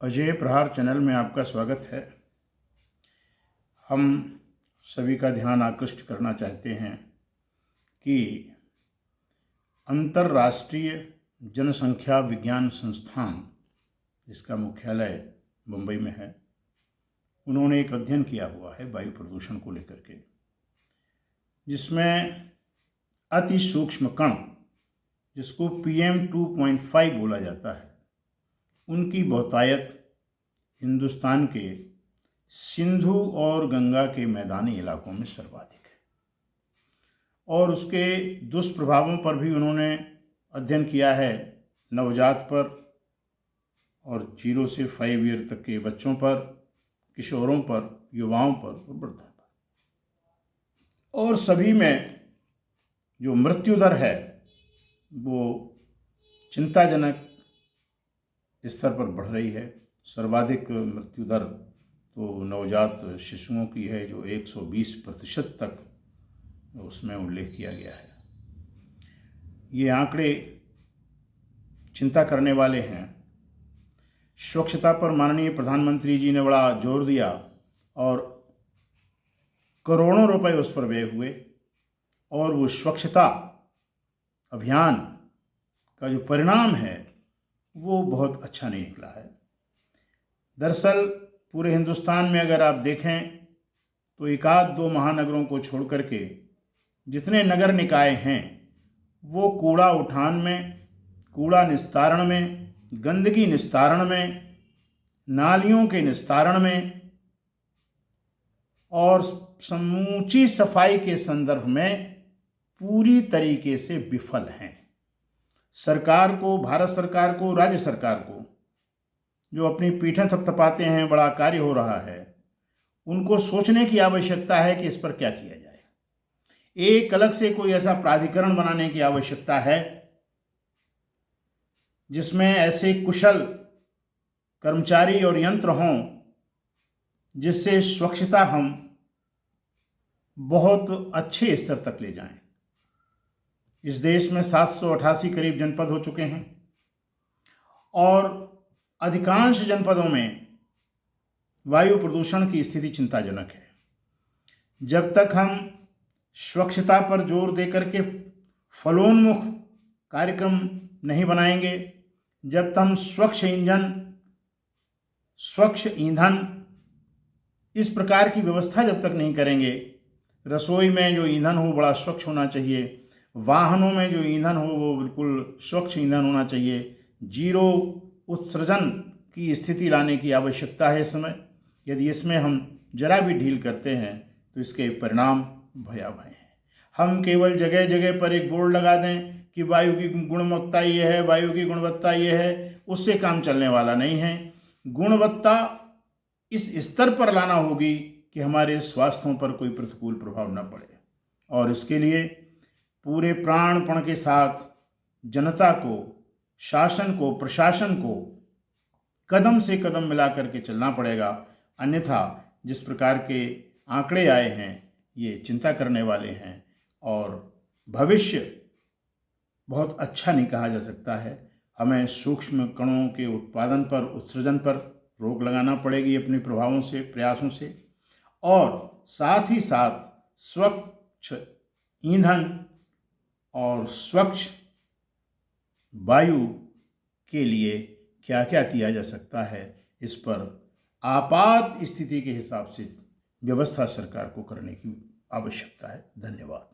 अजय प्रहार चैनल में आपका स्वागत है। हम सभी का ध्यान आकृष्ट करना चाहते हैं कि अंतर्राष्ट्रीय जनसंख्या विज्ञान संस्थान, जिसका मुख्यालय मुंबई में है, उन्होंने एक अध्ययन किया हुआ है वायु प्रदूषण को लेकर के, जिसमें अति सूक्ष्म कण, जिसको PM 2.5 बोला जाता है, उनकी बहुतायत हिंदुस्तान के सिंधु और गंगा के मैदानी इलाकों में सर्वाधिक है। और उसके दुष्प्रभावों पर भी उन्होंने अध्ययन किया है, नवजात पर और 0 से 5 ईयर तक के बच्चों पर, किशोरों पर, युवाओं पर और वृद्धों पर। और सभी में जो मृत्यु दर है वो चिंताजनक स्तर पर बढ़ रही है। सर्वाधिक मृत्यु दर तो नवजात शिशुओं की है, जो 120% तक उसमें उल्लेख किया गया है। ये आंकड़े चिंता करने वाले हैं। स्वच्छता पर माननीय प्रधानमंत्री जी ने बड़ा जोर दिया और करोड़ों रुपए उस पर व्यय हुए, और वो स्वच्छता अभियान का जो परिणाम है वो बहुत अच्छा नहीं निकला है। दरअसल पूरे हिंदुस्तान में अगर आप देखें तो एक आध दो महानगरों को छोड़ करके जितने नगर निकाय हैं वो कूड़ा उठान में, कूड़ा निस्तारण में, गंदगी निस्तारण में, नालियों के निस्तारण में और समूची सफाई के संदर्भ में पूरी तरीके से विफल हैं। सरकार को, भारत सरकार को, राज्य सरकार को, जो अपनी पीठें थपथपाते हैं बड़ा कार्य हो रहा है, उनको सोचने की आवश्यकता है कि इस पर क्या किया जाए। एक अलग से कोई ऐसा प्राधिकरण बनाने की आवश्यकता है जिसमें ऐसे कुशल कर्मचारी और यंत्र हों जिससे स्वच्छता हम बहुत अच्छे स्तर तक ले जाएं। इस देश में 788 करीब जनपद हो चुके हैं और अधिकांश जनपदों में वायु प्रदूषण की स्थिति चिंताजनक है। जब तक हम स्वच्छता पर जोर देकर के फलोन्मुख कार्यक्रम नहीं बनाएंगे, जब तक हम स्वच्छ ईंधन इस प्रकार की व्यवस्था जब तक नहीं करेंगे, रसोई में जो ईंधन हो बड़ा स्वच्छ होना चाहिए, वाहनों में जो ईंधन हो वो बिल्कुल स्वच्छ ईंधन होना चाहिए, 0 उत्सर्जन की स्थिति लाने की आवश्यकता है इस समय। यदि इसमें हम जरा भी ढील करते हैं तो इसके परिणाम भयावह हैं। हम केवल जगह जगह पर एक बोर्ड लगा दें कि वायु की गुणवत्ता ये है, वायु की गुणवत्ता ये है, उससे काम चलने वाला नहीं है। गुणवत्ता इस स्तर पर लाना होगी कि हमारे स्वास्थ्यों पर कोई प्रतिकूल प्रभाव न पड़े, और इसके लिए पूरे प्राणपण के साथ जनता को, शासन को, प्रशासन को कदम से कदम मिला करके चलना पड़ेगा। अन्यथा जिस प्रकार के आंकड़े आए हैं ये चिंता करने वाले हैं और भविष्य बहुत अच्छा नहीं कहा जा सकता है। हमें सूक्ष्म कणों के उत्पादन पर, उत्सर्जन पर रोक लगाना पड़ेगी अपने प्रभावों से, प्रयासों से, और साथ ही साथ स्वच्छ ईंधन और स्वच्छ वायु के लिए क्या क्या किया जा सकता है, इस पर आपात स्थिति के हिसाब से व्यवस्था सरकार को करने की आवश्यकता है। धन्यवाद।